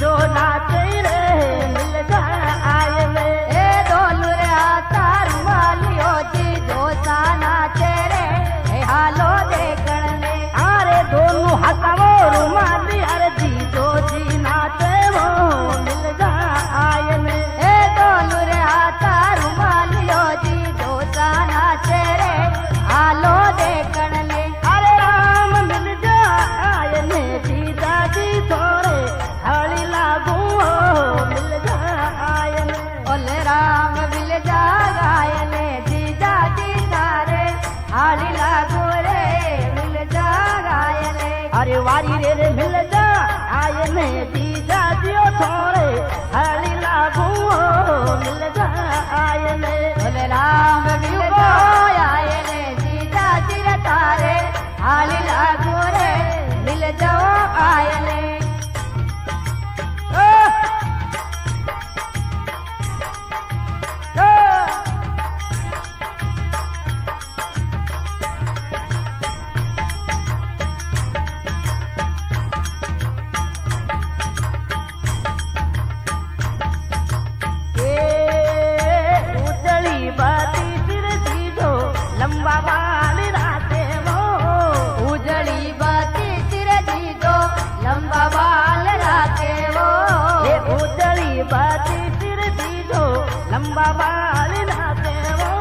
जीजो नाचे रे मिल जा आए में ए डोलुरे आता रुमालियो जीजो सा नाचे रे ए हालो देखण ले अरे दोनों हसावो रुमाली अरे जीजो जी नाचे वो मिल जा आए में ए डोलुरे आता रुमालियो जीजो सा नाचे रे हालो देखण ले अरे राम मिल जा आए में जीजा जी थोड़े हड़ी लागू मिल जा आए में ओले राम मिल जा गायले जीजा जी तारे हाली लागो रे मिल जा गायले अरे वारी रे मिल जा आए में जीजा जी थोड़े हड़ी लागू मिल जा आए में ओले राम मिल जा गायले जीजा जी तारे हाली लागो रे मिल जाओ आयले लंबा बाल राते वो उजड़ी बाती सिर जीजो लंबा बाल राखे वो ये उजड़ी बाती सिर दीजो लंबा बाल राते वो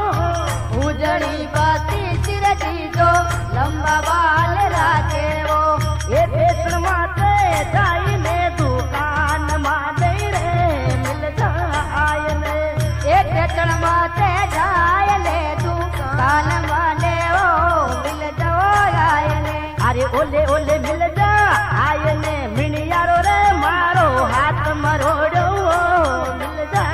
उजड़ी बाती सिर जीजो लंबा बाल राखे वो ये बेसन माते जाई ने दुकान माते रे मिल जा आए ने एक चण माते जाए ले दुकान माने वो मिल जाओ आए ने अरे ओले ओले मिल जा आए ने मिनियारो रे मारो हाथ मरोड़ो मिल जा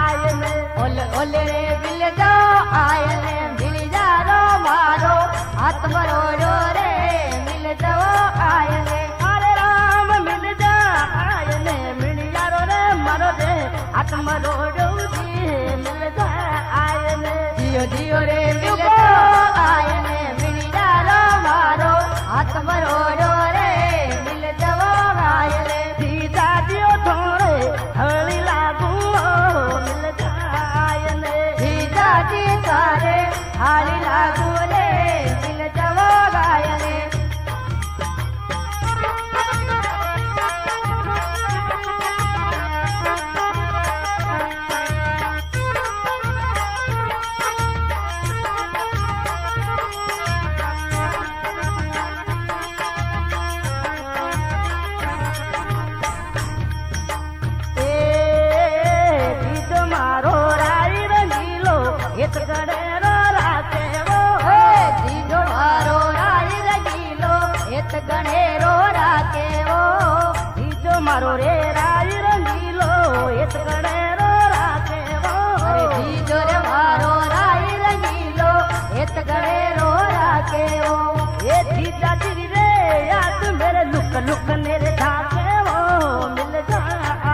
आए ने ओले ओले रे मिल जाओ आए ने मिल जा रो मारो हाथ मरोड़ो रे मिल जाओ आए ने अरे राम मिल जा आए ने मिनियारो रे मारो दे हाथ मरोड़ो मिल जा आए ने जियो जियो रे मिल जाओ आए ने मिल जा रो मारो हाथ मरोड़ो रे मिल जाओ आए ने जीजा जियो थोड़े हड़ी लागू मिल जा आए ने जीजा जी तारे हाली लागू रे मिल जाओ आए ने हित गणेरो राखे वो जीजो मारो राई रगीलो हित गणेरो राखे वो जीजो मारो रे राई रंगीलो हित गणेरो राखे वो अरे जीजो रे मारो राई रगीलो हित गणेरो राखे वो ये जीजा जी रे याद मेरे लुक लुक मेरे धाके वो मिल जा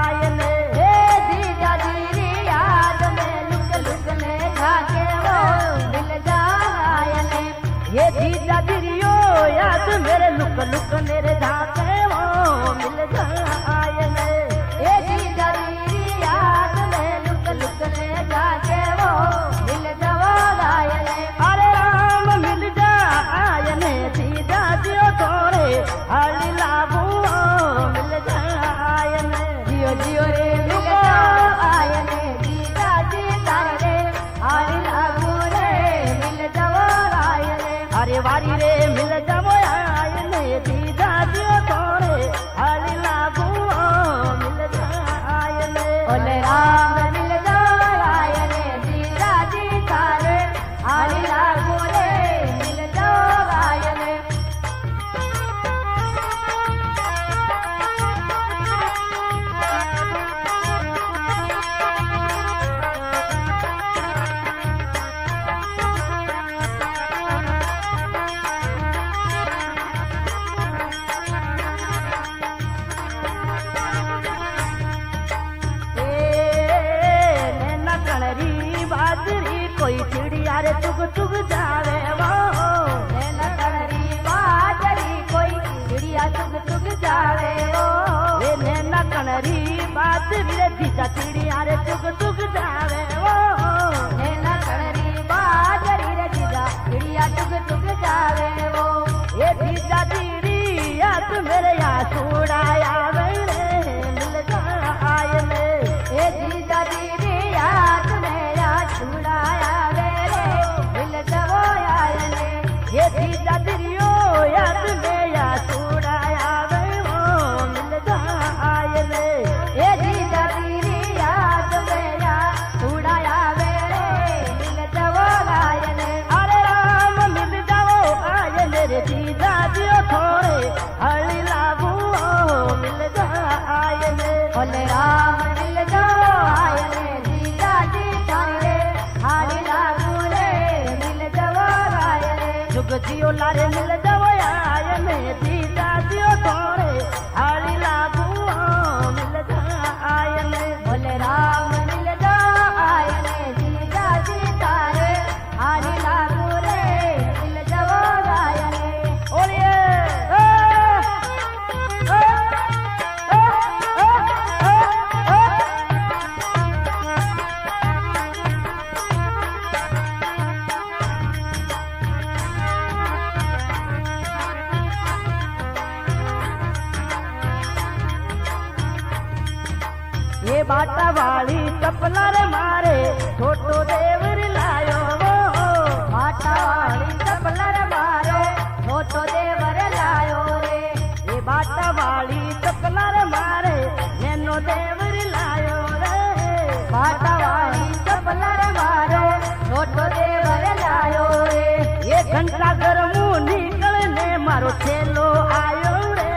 आए ने हे जीजा जी रे याद में लुक लुक ने धाके वो मिल जा आए ने ये जीजा दिरियो याद मेरे लुक लुक मेरे धाके वो मिल जा आए ने हे जीजा जी रे याद में लुक लुक ने धाके वो मिल जाओ आए ने अरे राम मिल जा आए ने जीजा जियो थोड़े हड़ी लागू मिल जा आए ने जियो जियो रे मिल जाओ आए ने जीजा जी तारे हाली लागू रे मिल जाओ आए ने अरे वारी रे मिल जाओ आए ने जीजा जियो थोड़े हड़ी लागू मिल जा आए ने ओले राम मिल जाओ आए ने जीजा जी तारे हाली लागू रे मिल जाओ आए ने कोई चिड़िया रे चुग चुग जावे वो नकड़ी बाजरी कोई चिड़िया चुग चुग जावे वो नकड़ी ટુક ટુક જાવે ઓ એના કણરી બાજરી રે જીજા ઈડિયા ટુક ટુક જાવે વો એ જીજા જીરી યાદ મેરે યા છોડાયા વે રે મિલ જાય મે એ જીજા જીરી યાદ મેરા છોડાયા વે રે મિલ જવો આયને એ જીજા જીરીઓ યાદ મે યા છોડાયા વે ઓ મિલ જાય મે એ જીજા જીરી યાદ મેરા છોડાયા વે રે મિલ જવો આયને અરે રામ મિલ જાઓ આયને રે જીજા જીઓ થોડે હળી લાગુ ઓ મિલ જાય મે ઓલે રામ મિલ જવો આયને જીજા જી તારે હારી લાગુ રે મિલ જવો આયને जुग जियो लारे मिल जाओ आय में जीजा जियो थोड़े हाली लागू मिल जाय में बोले राम मिल जाओ आयने जीजा जी तारे हारी लागू रे मिल जाओ आयने ओलिए ये बाटा वाली चपला रे मारे छोटो देवर लायो वो माता वाली चपलर मारे छोटो देवर लायो रे ये बाटा वाली चपला रे मारे नैनो देवर लायो रे माता वाली चपलर मारे छोटो देवर लायो रे ये घंटा घर मुंह निकलने मारो छेलो आयो रे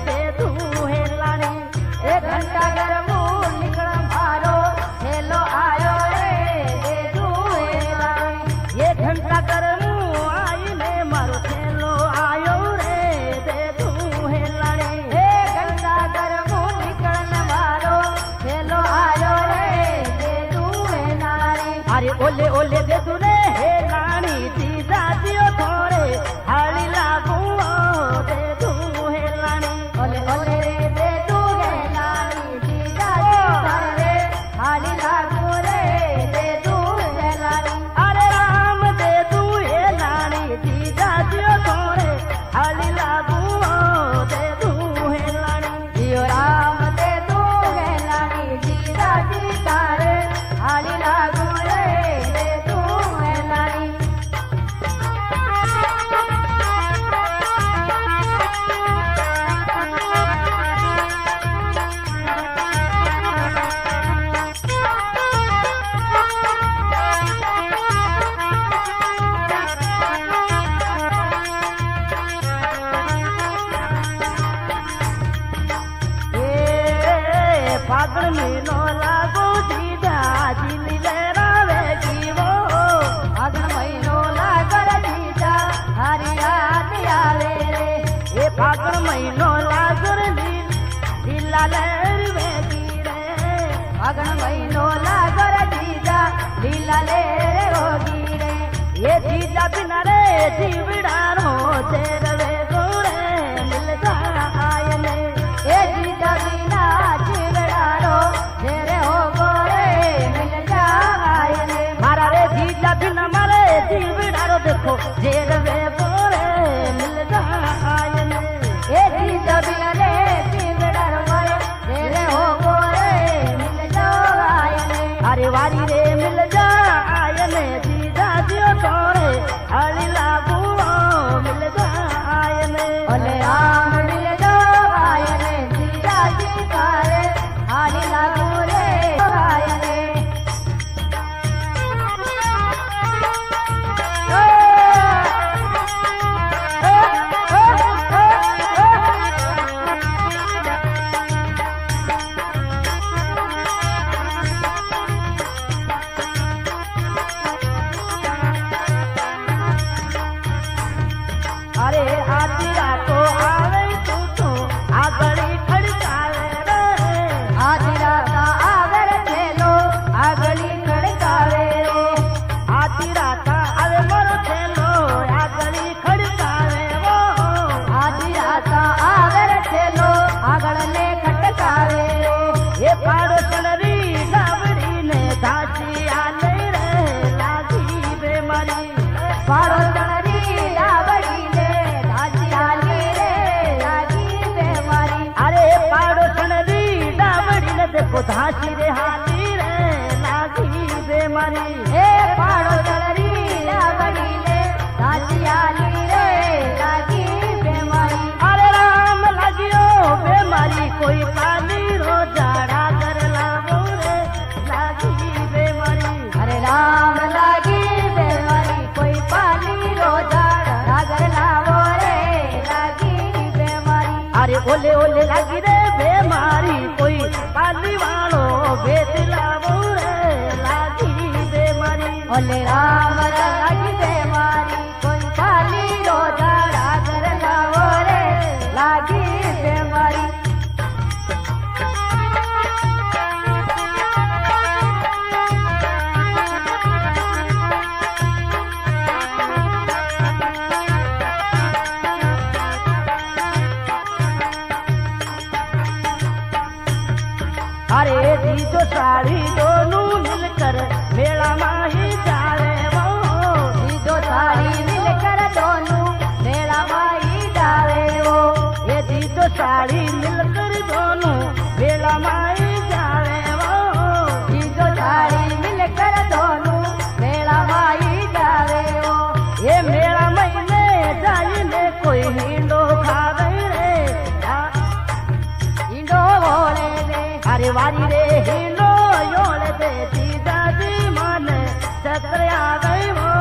दे तू हेलानी ए घंटा घर मुंह निकल मारो हेलो आयो रे दे तू हेलाई ये घंटा घर मुंह आई ने मारो छेलो आयो रे दे तू हेलानी हे घंटा घर मुंह निकल मारो हेलो आयो रे दे तू हेलाई अरे ओले ओले दे तू रे हेलानी जीजा जियो थोड़े हाली लागू दे तू हेलानी ओले ओले रे दे तू हेलाई जीजा जी तारे हाली लागू रे दे तू हेलाई अरे राम दे तू हेलानी जीजा जियो थोड़े हाली लागू दे तू हेलानी जियो राम दे तू हेलाई जीजा जी तारे हाली लागू रे दे तू हेलाई ए फागण महीनो लागो जीजा जिली लहरावे जीवो આગળ મહિનો લાગર જીજા હારી યાદ આવે રે ए फागण महीनो लागो जिला लहरवे रे આગળ મહિનો લાગર જીજા લીલા લે રે હોગી રે ये जीजा बिना रे जीवड़ानो तेरवे गोरे मिल जाय ने એ જીજા બીના જીવડારો જેરે હો ગોરે મિલ જાવાય રે मारा रे जीजा बिना मारे जीवड़ारो देखो तेरवे गोरे मिल जाय ने એ જીજા બીના રે જીવડારો મારે જેરે હો ગોરે મિલ જાવાય રે अरे वारी रे मिल जाय ने जीजा जियो थोड़े हली लागू मिल जाय ने ઓલે રામ મિલ જાવાય રે જીજા જી તારે હારી લાગુ રે આય રે अरे आधी रातो आवे तू आगड़ी खड़कावे रे આધી રાતા આગળ થેલો આગળી ખડકાવે રે आधी राता आवे मोरो छेलो आगड़ी खड़कावे वो આધી રાતા આગળ થેલો આગળ ને ખટકાવે રે ये पाड़ो चलरी गावड़ी હાસી રે હાલી રે લાગી બેમારી હે પાડો ચલરી લાગડી લે સાચી આલી રે લાગી બેમારી અરે રામ લાગ્યો બેમારી કોઈ પાલી રોજાડા કરલા બોરે લાગી બેમારી અરે રામ લાગી બેમારી કોઈ પાલી રોજાડ રાગર લાવો રે લાગી બેમારી અરે ઓલે ઓલે લાગી રે બેમારી કોઈ પાલી વાળો ભેદ લાવો રે લાગી બેમારી ઓલે રામ લાગી બેમારી કોઈ પાલી રોજાડ રાગર લાવો રે લાગી બેમારી अरे दीजो साड़ी दोनों मिलकर मेला माही जावे वो दीजो साड़ी मिलकर दोनों मेला माही जावे वो ये दीजो साड़ी मिलकर दोनों मेला माही जावे वो दीजो साड़ी मिलकर दोनों मेला माही जावे वो ये मेला महीने जाइने कोई हिंडो खावे रे हिंडो बोले दे अरे वारी रे हिंडो योले दे दीदा जी मन चक्र आ गई वो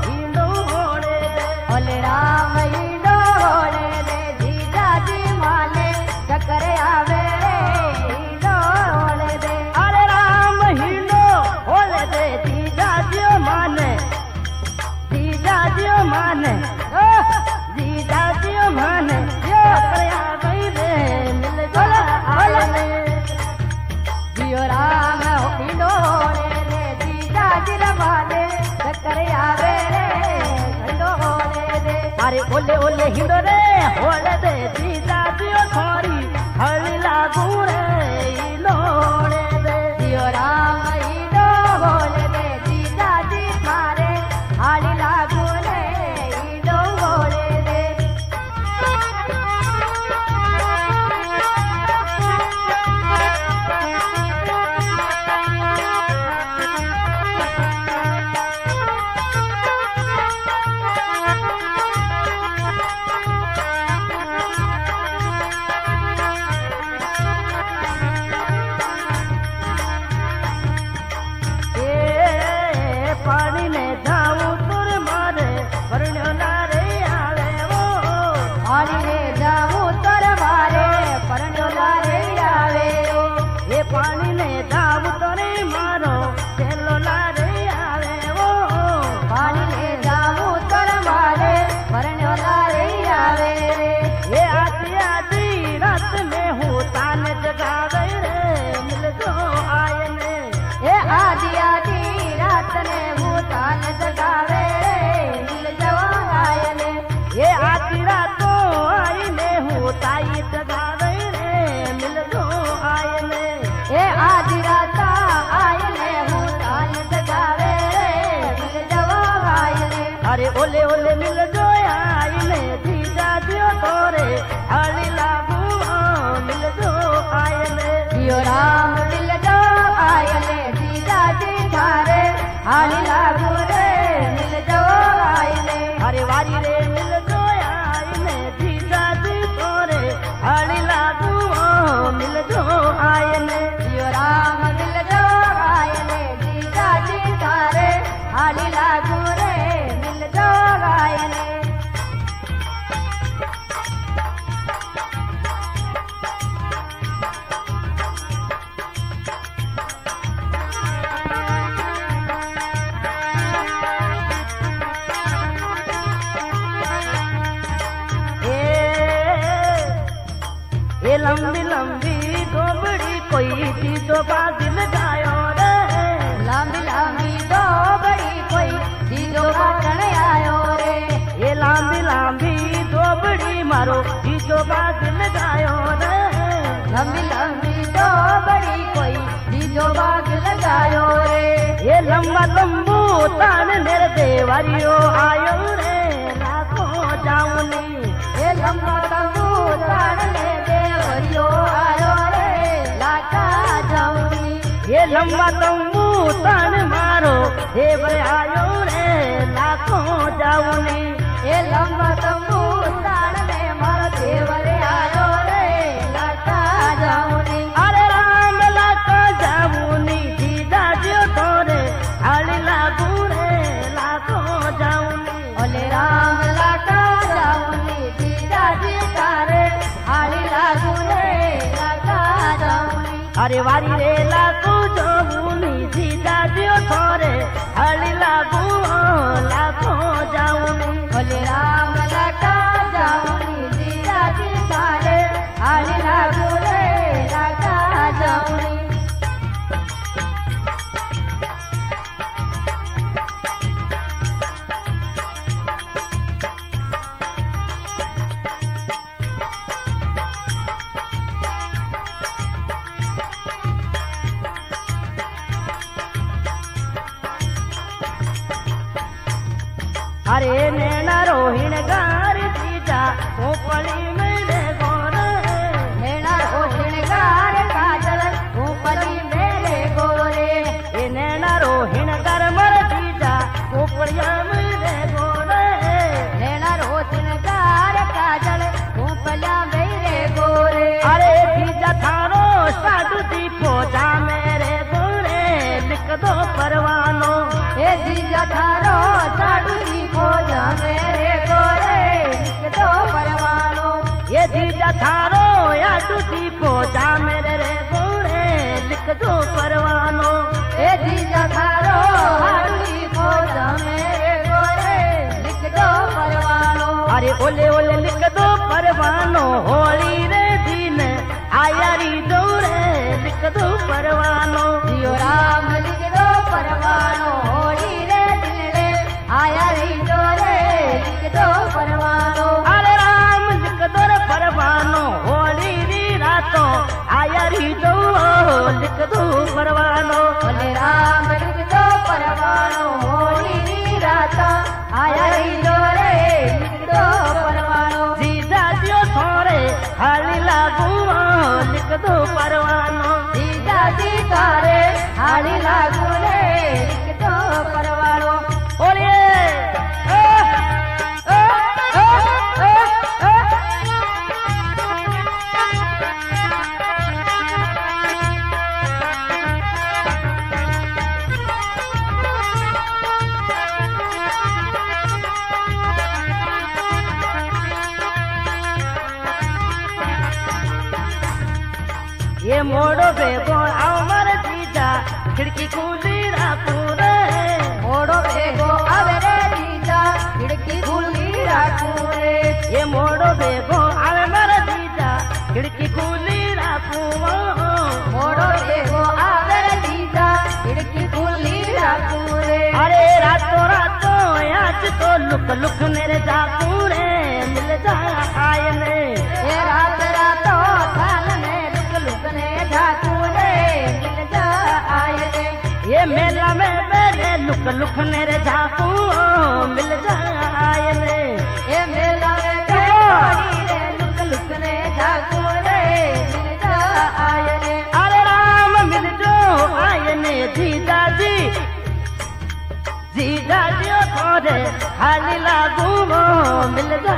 हिंडो बोले दे ओले राम हिंडो बोले दे जीजा जी माने चक्कर आवे रे हिंडो बोले दे अरे राम हिंडो बोले दे दीदा जी माने दीदा जी माने दीदा जी माने चक्र आ गई रे मिल जा आले जियो राम हिंडो बोले दे जीजा जी माने चक्कर आवे रे हिंडो बोले दे अरे ओले ओले हिंडो रे ओले दे दीदा जी थोड़ी हली लागू रे लोड़े दे जियो राम हिंडो बोले दे जीजा जी थारे हाली लागू रे हिंडो बोले दे ए पानी ने जाऊं तुर मारे परण्यो लारे आवे वो हाली रे जाऊं तर मारे परण्यो लारे आवे ओ ये पानी ने जाऊं तोरे मारो चलो लारे आवे वो पानी ले जाऊं तर मारे परण्यो लारे आवे रे ये आती आती रात में हूँ तान जगावे रे मिल जो आयने ए आदि आदि रात ने भूतान जगावे रे मिल जवाए ने ये आती रातों आईने हूँ ताई जगावे रे मिल जो आयने ए आदि राता आए ने भूतान जगावे रे मिल जवाए ने अरे ओले ओले मिल जो आईने जीजा दियो तोरे हली लागू मिल जो आयने जियो राम मिल जो आए ने जीजा जी थारे हाली लागू रे मिल जवाए ने अरे वारी रे मिल जो आईने जीजा दी तोरे हली लागू मिल जो आयने जियो राम मिल जो आए ने जीजा जी थारे हाली लागू रे मिल जवाए ने ये लंबी लंबी गोबड़ी कोई चीजों का दिल गायो रे लांबी लांबी दो बड़ी कोई चीजों का टण आयो रे ये लंबी लंबी गोबड़ी मारो चीजों का दिल गायो रे लंबी लंबी दो बड़ी कोई चीजों का लगायो रे ये लंबा लंबू तान मेरे देवरियो आयो रे लाखों जाऊनी ये लंबा तंबू तान ले देवरियो आयो रे लाका जाऊनी लंबा तंबू तन मारो हे आयो रे लाखों जाऊनी એ લંબા તંબુ તાળને મારો દેવ રે આયો રે લાકા જાઉની अरे राम लाखों जाऊनी जीजा जो तोरे हाली लागू रे लाखों जाऊनी ઓલે રામ લાકા જાઉની જીજાજી તારે હાલી લાગુ રે લાકા જાઉની अरे वारी रे लाखों जाऊनी जीजा जो तोरे हाली लागू लाखों जाऊनी ઓલે રામ લાકા જાઉની જીજાજી તારે હાલી લાગુ રે લાકા જાઉની अरे नैना रोहिण गार जीजा ओपली मेरे गोरे મેણા રોશનગાર કાજલ ઊપરી મેરે ગોરે ये नैना रोहिण कर मर जीजा ओपलिया मेरे गोरे મેણા રોશનગાર કાજલ ઊપલા મેરે ગોરે अरे जीजा थारो साधु दीपो जा मेरे गोरे लिख दो परवानो એ જીજા થારો સાડુ દીપો જામે રે ગોરે લીખતો પરવાનો ये जीजा थारो यादु दीपो जा मेरे रे गोरे लिख दो परवानो એ જીજા થારો સાડુ દીપો જામે રે ગોરે લીખતો પરવાનો अरे ओले ओले लिख दो परवानो होली रे दिन आयारी दौरे लिख दो परवानो જીઓ રામ લીખતો પરવાનો હોળી રે દિલ રે આયા રહી દોરે લીખતો પરવાનો अरे राम लिख दो रे परवानो होली री रातो आयारी दो लिख दो परवानो ઓલે રામ લીખતો પરવાનો હોળી ની રાત આયા રહી દોરે લીખતો પરવાનો जीजा जियो थोरे हाली लागू लिख दो परवानो જીજાજી તારે હાલી લાગુ રે લીખતો પરવાનો ओले ये मोड़ो बेगो अमर जीजा खिड़की खुली राखू रे મોડો ભેગો આવે રે જીજા ખિડકી ખુલ્લી રાખું રે ये मोड़ो बेगो अमर जीजा खिड़की खुली राखू મોડો ભેગો આવે રે જીજા ખિડકી ખુલ્લી રાખું રે अरे रातों रातों आज तो लुक लुक मेरे जाकू रे मिल जा आयने એ રાત રાતો થાલ ને લુક લુક ને ઢાકું રે મિલ જા આય રે ये मेला में मेरे लुक लुक मेरे जाकू मिल जा आयने એ મેલા મે પડી રે લુક લુક ને ઢાકું રે મિલ જા આય રે अरे राम मिल जो आयने जीजा जी जीजा जी थोड़े हाली लागू मिल जा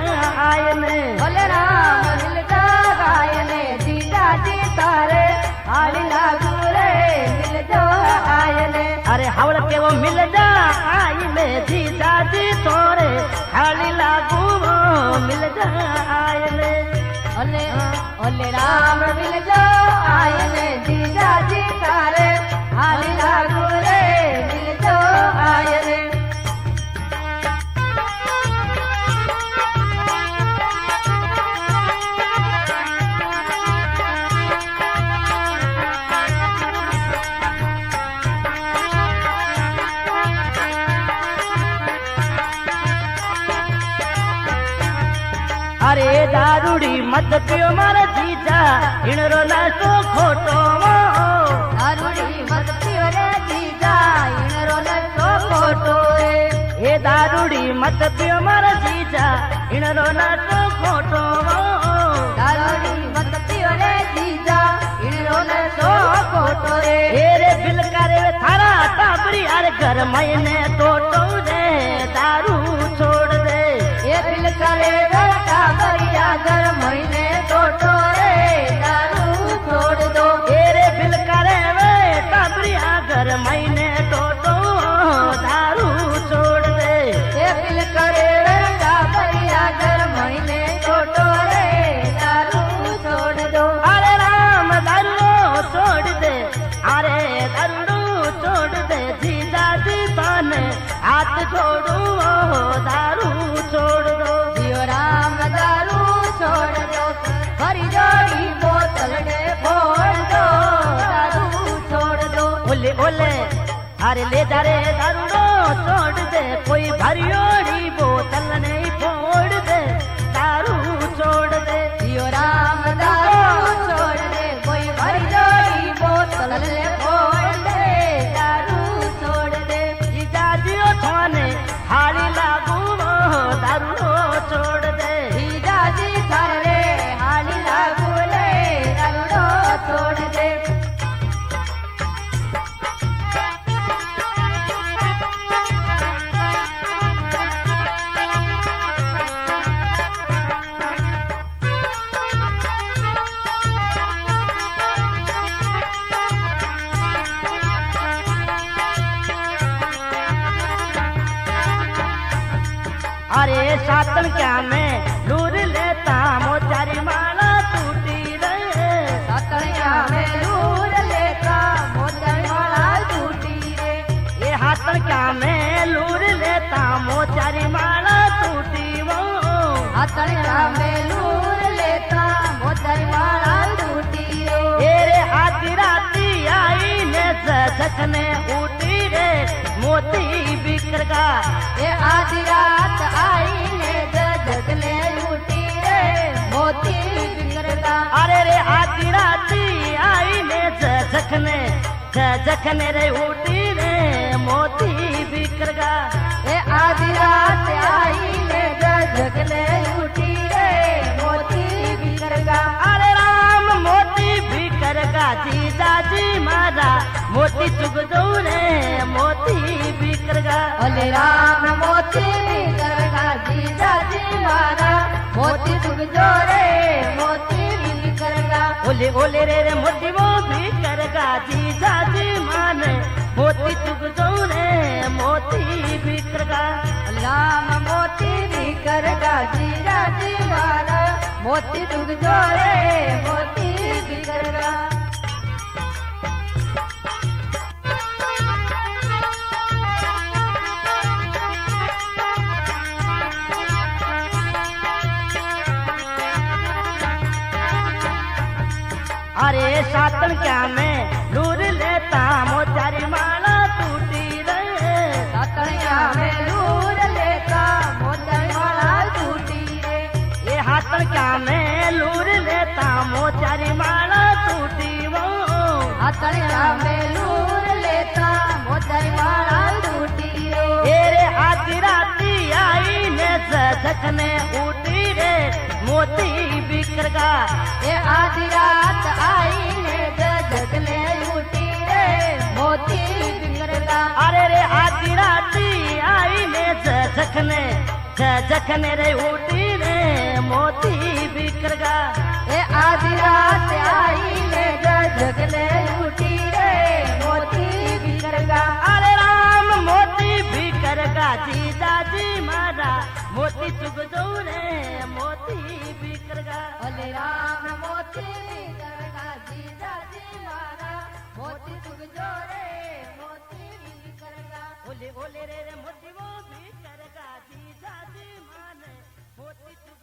आयने ઓલે રામ મિલ જા ગાયને જીજાજી તારે હાલી લાગુ રે મિલ જા આયને अरे हवड़ के वो मिल जा आयने जीजा जी थोड़े हाली लागू मिल जा आयने ઓલે ઓલે રામ મિલ જા આયને જીજાજી તારે હાલી લાગુ રે મિલ જા આયને अरे दारूड़ी मत पियो मारा जीजा इनरो नासो खोटो દારૂડી મત પીઓ રે જીજા ઈનરો નશો ખોટો રે ये दारूड़ी मत पियो मारा जीजा इनरो नासो खोटो દારૂડી મત પીઓ રે જીજા ઈનરો નશો ખોટો રે ए रे बिल टाबरी यार घर महीने टोटो दे दारू छोड़ दे ये दिल करे बेटा बरिया घर महीने टोटो रे दारू छोड़ दो तेरे बिल करे वे टाबरिया घर महीने टोटो दारू छोड़ दे ये दिल करे बेटा बरिया घर महीने टोटो रे दारू छोड़ दो अरे राम दारू छोड़ दे अरे दारू छोड़ दे जीजा जी ताने हाथ छोड़ू दारू छोड़ दो जियो राम दारू छोड़ दो हरी जोड़ी बोतल ने फोड़ दो दारू छोड़ दो ओले ओले अरे ले जा रे दारू छोड़ दे कोई भरियोड़ी बोतल नहीं फोड़ दे दारू छोड़ दे जियो राम दारू छोड़ दे कोई भरी जोड़ी बोतल ने फोड़ दे दारू छोड़ दे जीजा जियो थाने हाड़ी लागू दारू छोड़ दे जीजा जी थारे हाली लागू ले दारू छोड़ दे अरे सातन क्या मैं लूर लेता मोचारी माला टूटी रे सातनिया में लूर लेता मोतर माला टूटी रे ये हाथन क्या मैं लूर लेता मोचारी माला टूटी वो सातनिया में लूर लेता मोतर माला टूटी रे तेरे आधी राती आई ने झकने उठी रे मोती बिकर का ये आधी रात आई ने जगले उठी रे मोती बिकर का अरे रे आधी राती आई ने झकने रे उठी रे मोती बिकर का ये आधी रात आई ने जगले उठी रे मोती बिकर का अरे राम मोती बिकर का जीजा जी मारा मोती चुग दो रे मोती बिकर का ओले राम मोती बिकर का जीजा जी मारा मोती चुग जो रे मोती बिकर का ओले ओले रे मोती वो बिकर का जीजा जी माने मोती चुग दो रे मोती बिकर का राम मोती बिकर का जीजा जी मारा मोती चुग जो रे मोती बिकर का अरे सातन क्या मैं लूर लेता मोचारी माला टूटी रे सातनिया में लूर लेता मोतर माला टूटी रे ये हाथन क्या मैं लूर लेता मोचारी माला टूटी वो सातनिया में लूर लेता मोतर माला टूटी रे तेरे आधी राती आई ने झकने उठी रे मोती बिकर का ये आधी रात आई ने जगले उठी रे मोती बिकर का अरे रे आधी राती आई ने झकने रे उठी रे मोती बिकर का ये आधी रात आई ने जगले उठी रे मोती बिकर का अरे राम मोती बिकर का जीजा जी मारा मोती चुग दो रे मोती बिकर का ओले राम मोती बिकर का जीजा जी मारा मोती चुग जो रे मोती बिकर का ओले ओले रे मोती वो बिकर का जीजा जी माने मोती चुग